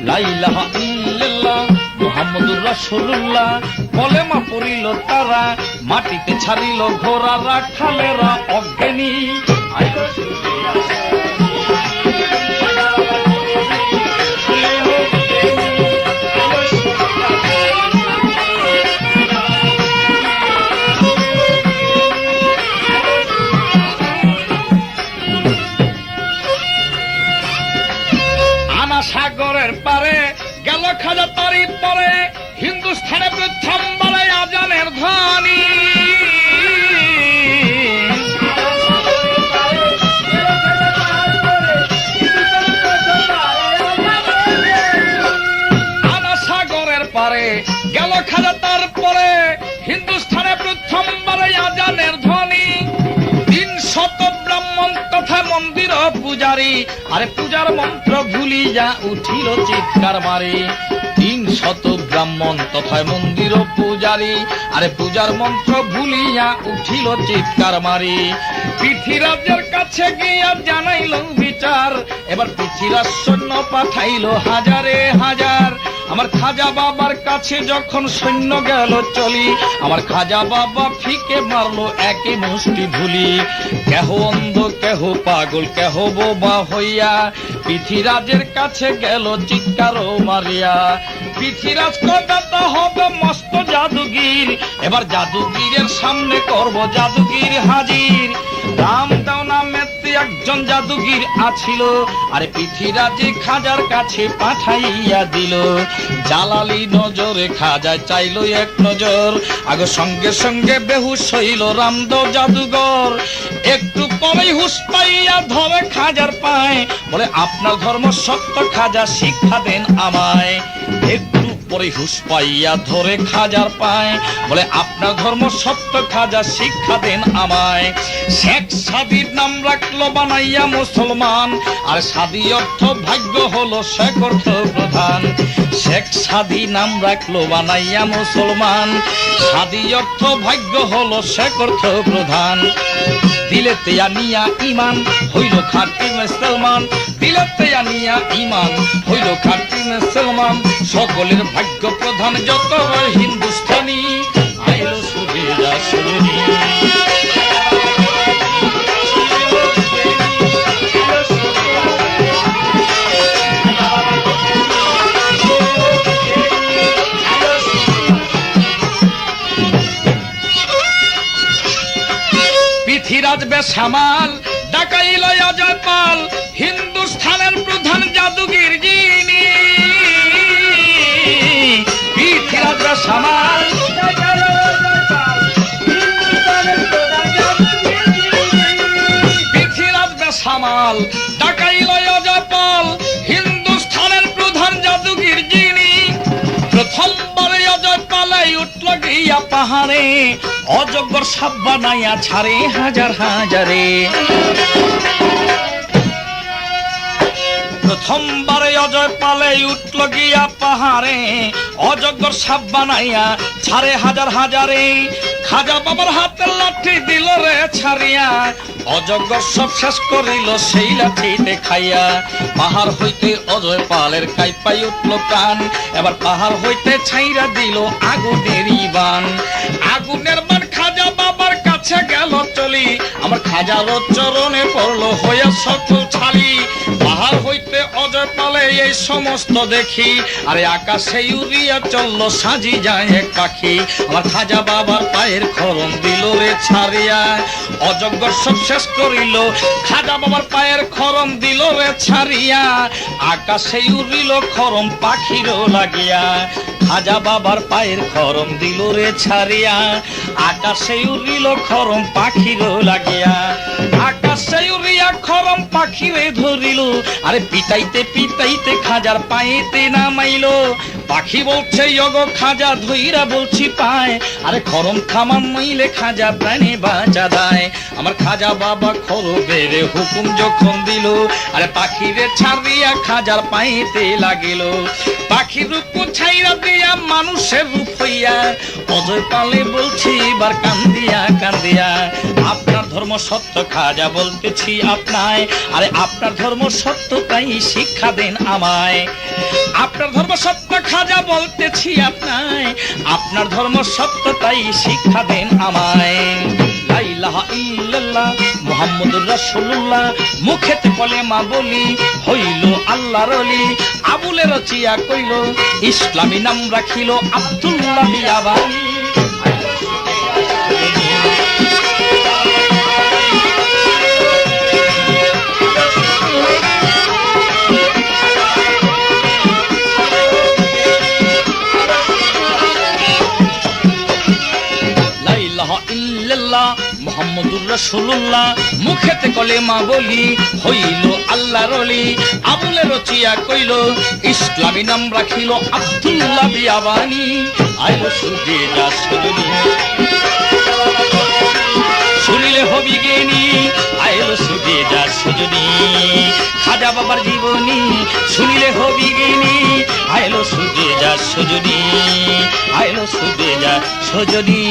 লা ইলাহা ইল্লাল্লাহ মুহাম্মদুর রাসূলুল্লাহ কলেমা পড়িল তারা মাটিতে ছাড়িল ঘোড়া রাখালেরা অজ্ঞানী সাগরের পারে গেল খাজা তারি পরে হিন্দুস্থানে প্রথম বলে আজানের ধ্বনি আনা সাগরের পারে গেল খাজা তার পরে হিন্দুস্থানে প্রথম বলে আজানের ধ্বনি 300 ব্রাহ্মণ তথা মন্দির পূজারী আরে পূজার মন্ত্র ভুলি যা উঠিল চিৎকার মারে 300 ব্রাহ্মণ তথা মন্দির পূজারী আরে পূজার মন্ত্র ভুলিয়া উঠিল চিৎকার মারে পৃথিবীরাজের কাছে গিয়া জানাইল বিচার এবার পৃথিবীরাজ সৈন্য পাঠাইল হাজারে হাজার আমার খাজা বাবার কাছে যখন সৈন্য গেল চলি আমার খাজা বাবা ফিকে মারলো একে মুষ্টি ধুলি কেহ অন্ধ কেহ পাগল কেহ বোবা হইয়া পৃথিবীরাজের কাছে গেল চিৎকারও মারিয়া পৃথিবীরাজ কদাতা হবে মস্ত জাদুগীর এবার জাদুগীরের সামনে করব জাদুগীর হাজির রামদাও নামে একজন জাদুগীর আছিল আরে পৃথিবীরাজে খাজার কাছে পাঠাইয়া দিল জালালি নজরে খাজা চাইল এক নজর আগে সঙ্গে সঙ্গে বেহুশ হইল রামদাও জাদুঘর একটু পরেই হুশ পাইয়া ধরে খাজার পায় বলে আপনার ধর্ম সত্য খাজা শিক্ষা দেন আমায় একটু পরে হুশ পাইয়া ধরে খাজার পায় বলে আপনার ধর্ম সত্য খাজা শিক্ষা দেন আমায় শেখ সাদির নাম রাখলো বানাইয়া মুসলমান আর সাদি অর্থ ভাগ্য হলো শেখ অর্থ প্রধান শেখ সাদি নাম রাখলো বানাইয়া মুসলমান। সাদি অর্থ ভাগ্য হলো শেখ অর্থ প্রধান। দিলেতে আনিয়া ইমান হইল খাঁটি মুসলমান। দিলেতে আনিয়া ইমান হইল খাঁটি মুসলমান। সকলের ভাগ্য প্রধান যত হিন্দুস্তানি আইলো সুবিধা সুবিধি। পৃথিরাজ বেসামাল ডাকাইল অজয় পাল। হিন্দুস্থানের প্রধান জাদুগির যিনি। পৃথিরাজ বেসামাল পৃথিরাজ বেসামাল ডাকাইল অজয় পাল। হিন্দুস্থানের প্রধান জাদুগির যিনি। প্রথমবারে অজয় পালাই উঠল গিয়া পাহাড়ে। অজগর সাপ বানাইয়া ছাড়ে হাজার হাজারে। প্রথমবারে অজয় পালে উঠল গিয়া পাহাড়ে। অজগর সাপ বানাইয়া ছাড়ে হাজার হাজারে। খাজা বাবার হাতে লাঠি দিল রে ছাড়িয়া। অজগর সব শেষ করিল সেই লাঠিতে খাইয়া। পাহাড় হইতে অজয় পালের কাইপাই উঠল প্রাণ। এবার পাহাড় হইতে ছাইরা দিল আগুনের বান। আগুনের বান খাজা বাবার কাছে গেল চলি। আমার খাজার চরণে পড়লো হইয়া সকল ছালি। পাহাড় হইতে অজয় পালে এই সমস্ত দেখি। আরে আকাশে উড়িয়া চলল সাজি যায় এক পাখি। আমার খাজা বাবার পায়ের খরম দিল রে ছাড়িয়া। অজগর সব শেষ করিল খাজা বাবার পায়ের খরম দিল রে ছাড়িয়া। আকাশে উড়িল খরম পাখিরও লাগিয়া। খাজা বাবার পায়ের খরম দিল রে ছাড়িয়া। আকাশে উড়িল খরম পাখিরও লাগিয়া। আকাশে উড়িয়া খরম পাখিরে ধরিল। আরে পিটাইতে পিটাইতে খাজার পায়েতে নামাইলো। পাখি বলছে ইগো খাজা ধইরা বলছি পায়। আরে খরম থামান নইলে খাজা প্রাণে বাঁচা দেয়। আমার খাজা বাবা খরবের হুকুম যখন দিল। আরে পাখিরে ছাড়িয়া খাজার পায়েতে লাগিল। পাখির রূপ ছাইরা দিয়া মানুষের রূপ হইয়া। অজয় পালে বলছি এবার কান্দিয়া কান্দিয়া। আপনার ধর্ম সত্য খাজা বলতেছি আপনায়। আরে আপনার ধর্ম সত্য তাই শিক্ষা দেন আমায়। আপনার ধর্ম সত্য খাজা বলতেছি আপনায়। আপনার ধর্ম সত্য তাই শিক্ষা দেন আমায়। লা ইলাহা ইল্লাল্লাহ মুহাম্মাদুর রাসূলুল্লাহ। মুখেতে কলেমা বলি হইল আল্লাহর ওলি। আবুলে রচিয়া কইল ইসলামী নাম রাখিল আব্দুল্লাহ বিয়াবানি। মুহাম্মাদুর রাসূলুল্লাহ মুখেতে কলেমা বলি হইল আল্লাহর ওলি। আবুলে রচিয়া কইল ইসলামী নাম রাখিল আব্দুল্লাহ বিয়াবানি। আইলো সুজে যা সজনী শুনিলে হবি জ্ঞানী। আইলো সুজে যা সজনী খাজা বাবার জীবনী শুনিলে হবি জ্ঞানী। আইলো সুজে যা সজনী আইলো সুজে যা সজনী।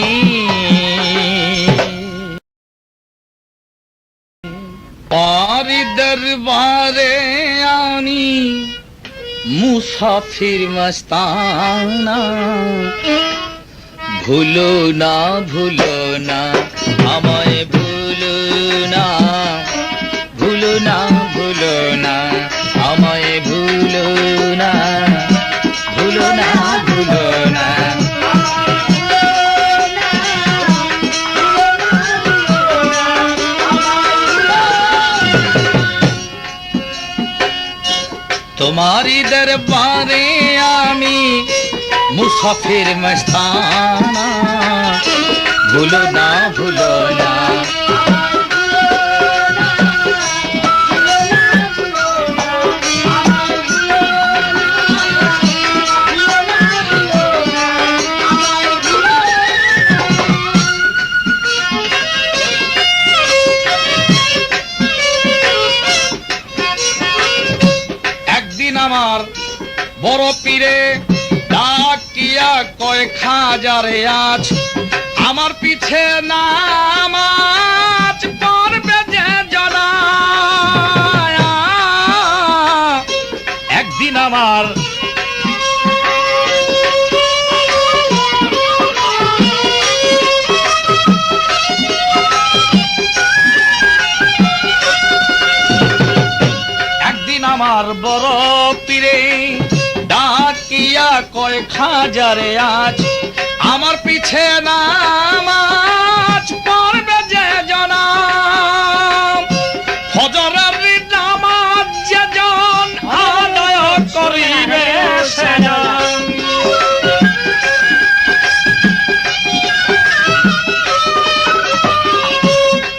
পারি দরবারে আনি মুসাফির মস্তানা। ভুলো না ভুলো না আমায় ভুলো না। ভুলো না ভুলো না আমায় ভুলো না। ভুলো না ভুলো না। তোমারি দরবারে আমি মুসাফির মস্তানা। ভুলো না ভুলো না। আমার বড় পীরে ডাকিয়া কয় খাজারে আজ আমার পিছে নামাজ পড়বে যে জনা। একদিন আমার আমার বড় পীরে ডাকিয়া কয় খাজারে আজ আমার পিছে নামাজ পড়বে যে জনা। ফজরের নামাজ যেজন আদায় করিবে সেজন।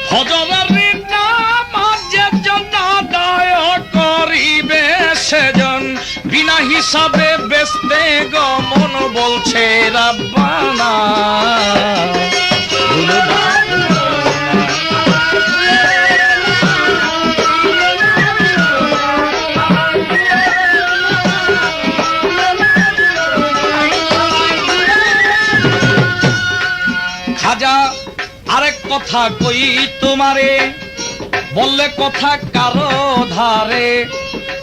ফজরের নামাজ যেজন আদায় করিবে সেজন বিনা হিসাবে বেচতে গো মন বলছে রাব্বানা। খাজা আরেক কথা কই তোমারে, বললে কথা কারো ধারে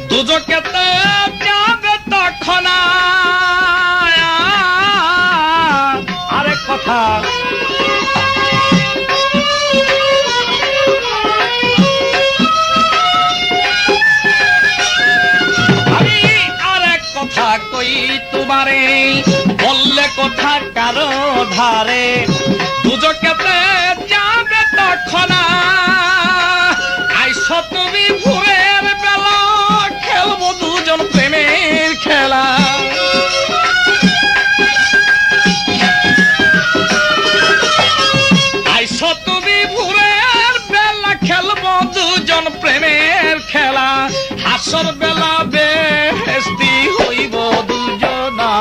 দুজকেতে যাবে তখন। আরেক কথা আমি আরেক কথা কই তোমারে, বললে কথা কারো ধারে দুজকেতে যাবে তখন। আইসো তুমি ভোরের বেলা খেলবো দুজন প্রেমের খেলা। আইসো তুমি ভোরের বেলা খেলবো দুজন প্রেমের খেলা। হাসর বেলা বেহেশতি হইব দুজনা।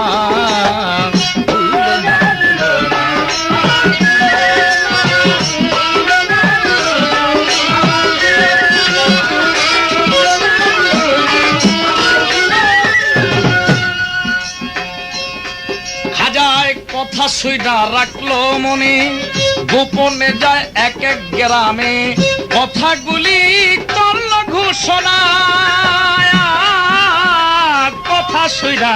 কথা সুইডা রাখলো মনে, গোপনে যায় এক এক গ্রামে কথাগুলি করল ঘোষণা। কথা সুইডা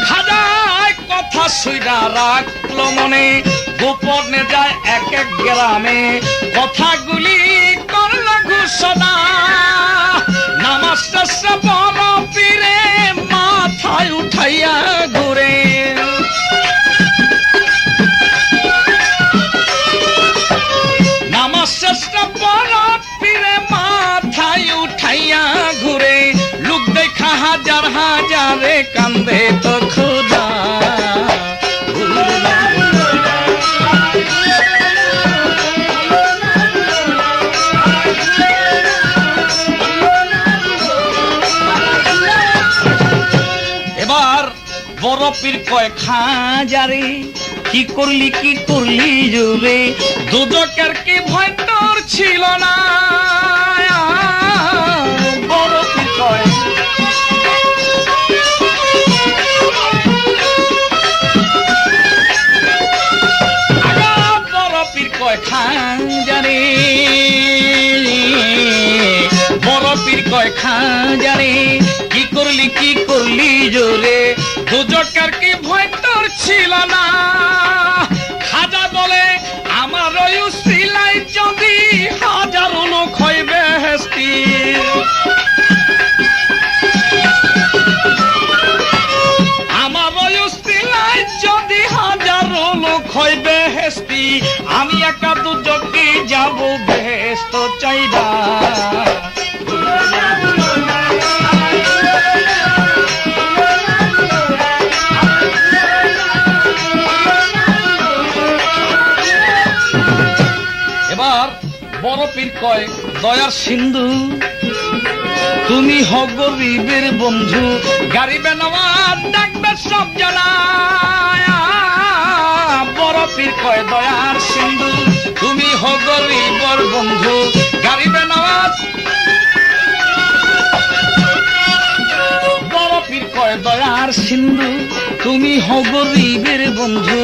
খাজায় কথা সুইডা রাখলো মনে, গোপনে যায় এক এক গ্রামে কথাগুলি করল ঘোষণা। নামাজ শেষে বড় পীরে মাথায় উঠাইয়া ঘুরে। নামাজ শেষে বড় পীরে মাথায় উঠাইয়া ঘুরে। লোক দেখা হাজার হাজারে কান্দে তো খুদা। বড় পীর কয় খাজারে কি করলি জোরে, দুদকের কি ভয় তোর ছিল না। বড় পীর কয় বড় পীর কয় খাজারে, বড় পীর কয় খাজারে কি করলি জোরে, দুজকের কি ভয় তোর ছিল না। খাজা বলে আমার ওই উসিলাই যদি হাজারো লোক হয় বেহেশতি। আমার ওই উসিলাই যদি হাজারো লোক হয় বেহেশতি, আমি একা দুজকে যাব বেহেশত চাইরা। বড় পীর কয় দয়ার সিন্ধু তুমি হও গরিবের বন্ধু, গারিবে নওয়াজ ডাকবে সব জানা। বড় পীর কয় দয়ার সিন্ধু তুমি হো গরিবর বন্ধু গরিবে নওয়াজ বড় পীর কয় দয়ার সিন্ধু তুমি হো গরিবের বন্ধু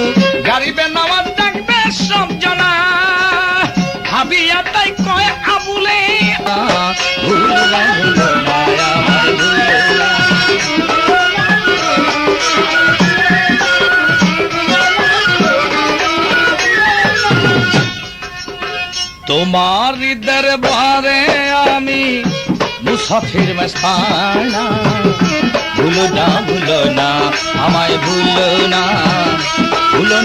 গরিবে নওয়াজ ডাকবে সব জনা ভাবিয়া তাই কয় আবুলে ভুলো না ভুলো না আমার ভুলো না তোমার দরবারে আমি মুসাফির মস্তানা ভুলো না আমায় ভুলো না ভুলো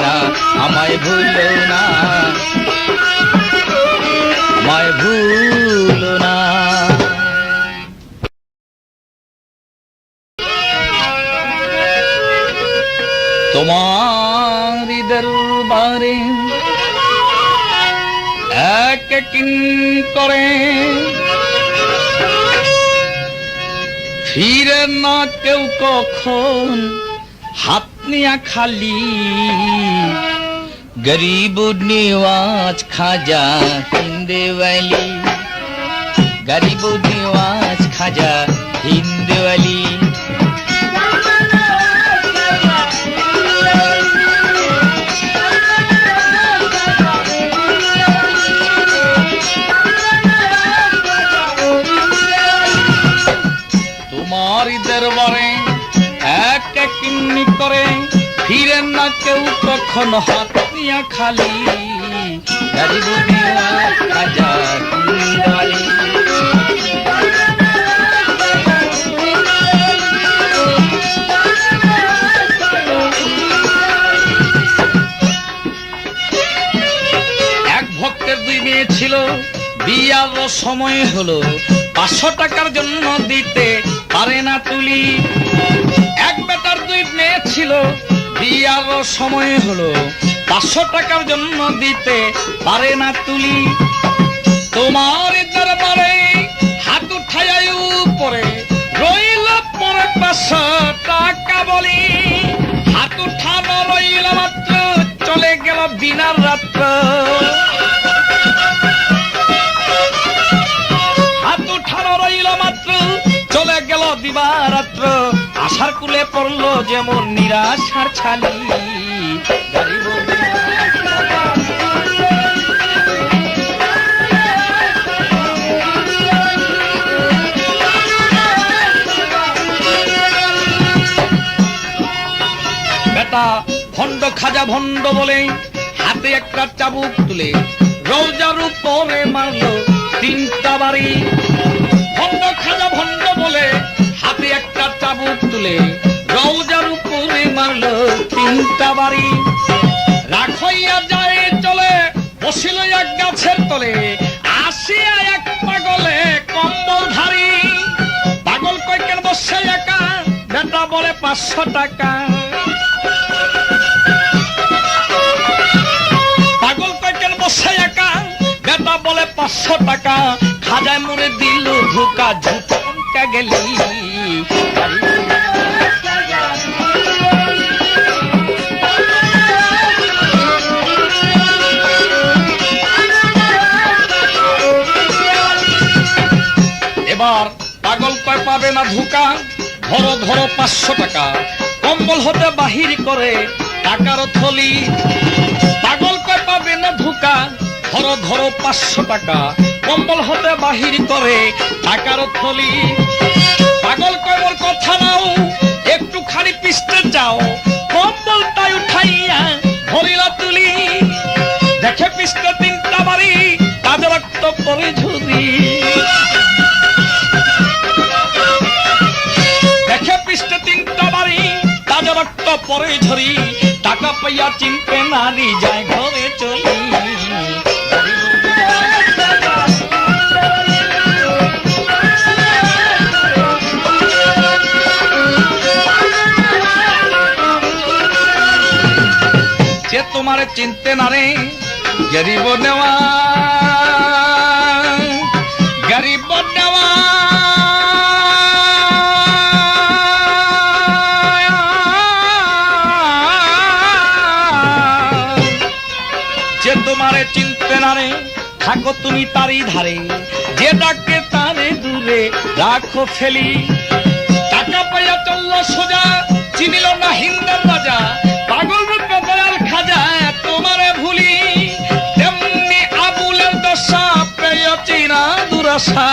না আমায় ভুলো না আমায় ভুলো না তোমার দরবারে এক কিন করে ফিরে না কেউ কখন হাত নিয়া খালি गरीब निवाज खाजा हिंदे वाली गरीब निवाज खाजा हिंदे वाली तुम्हारी दरबारे एक किन्नी करे ফিরে না কেউ কখন হাত নিয়া খালি গরিব নিওয়াজ খাজা হিন্দালি এক ভক্তের দুই মেয়ে ছিল বিয়ার সময় হলো 500 টাকার জন্য দিতে পারে না তুলি এক বেটার দুই মেয়ে ছিল বিয়ার সময় হলো 500 টাকার জন্য দিতে পারে না তুলি তোমার দরবারে হাত উঠায় উপরে রইল পরে 500 টাকা বলি হাত উঠানো রইল মাত্র চলে গেল দিনার রাত্র হাত উঠানো রইল মাত্র চলে গেল দিবারাত্র আশার কুলে পড়লো যেমন নিরাশার ছালি গরিব বেটা ভণ্ড খাজা ভণ্ড বলে হাতে একটা চাবুক তুলে রওজার উপরে মারলো 3টা বাড়ি ভণ্ড খাজা ভণ্ড বলে হাতে একটা চাবুক তুলে রওজার উপরে মারলো 3টা বাড়ি রাখ হইয়া যায় চলে বসিল এক গাছের তলে আসিয়া এক পাগলে কম্বল ধারী পাগল কয় কেন বসে একা বেটা বলে 500 টাকা পাগল কয় কেন বসে একা বেটা বলে 500 টাকা খাজায় মুড়ে দিল ধোকা ঝুটকা গেলি এবার পাগল কয় পাবে না ধোকা ধরো ধরো 500 টাকা কম্বল হতে বাহির করে টাকার থলি পাগল কয় পাবে না ধোকা ধরো ধরো 500 টাকা কম্বল হতে বাহির করে টাকার থলি পাগল কয় মোর কথা নাও একটু খালি পিছতে যাও কম্বলটাই উঠাইয়া ধরিলা তুলি দেখে পিছতে 3টা বাড়ি তাদের রক্ত পরে ঝুরি দেখে পিছতে 3টা বাড়ি তাদের রক্ত পরে ঝরি টাকা পাইয়া চিনতে নারী যায় ঘরে চলি যে তোমারে চিনতে না রে গরিব নেওয়া গরিব নেওয়া থাকো তুমি তারই ধারে, যে ডাকে তারে দূরে রাখো ফেলি। টাকা পাইয়া চলল সোজা, চিনিল না হিন্দের রাজা, পাগল রূপে দয়াল খাজা তোমারে ভুলি। তেমনি আবুলের দশা পেয় চিনা দুরাশা,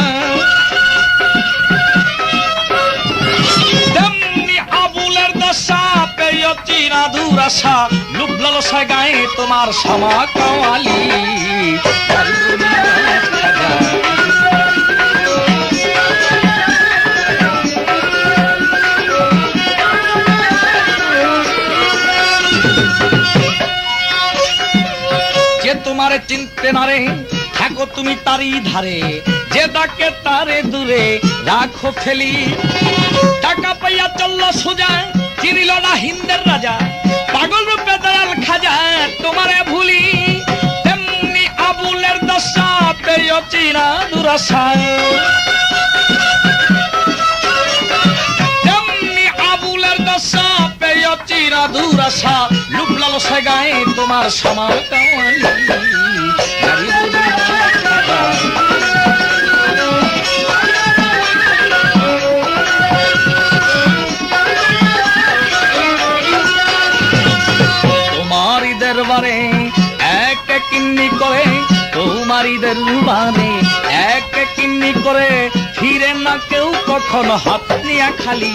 তেমনি আবুলের দশা পেয় চিনা দুরাশা, লুভ লালসায় গায়ে তোমার শ্যামা কাওয়ালি। যে তোমারে চিনতে না রে, থাকো তুমি তারই ধারে, যে ডাকে তারে দূরে রাখো ফেলি। টাকা পাইয়া চলল সোজা, চিনিল না হিন্দের রাজা, পাগল রূপে দয়াল খাজা তোমারে ভুলি। তেমনি আবুলের দশা পেয় চিনা দুরাশা, তেমনি আবুলের দশা পেয় চিনা দুরাশা, লুভ লালসায় গায়ে তোমার শ্যামা কাওয়ালি। তোমারই দরবারে এক কিন্নি করে, তোমারই দরবারে এক কিন্নি করে, ফিরে না কেউ কখনো হাত নিয়া খালি।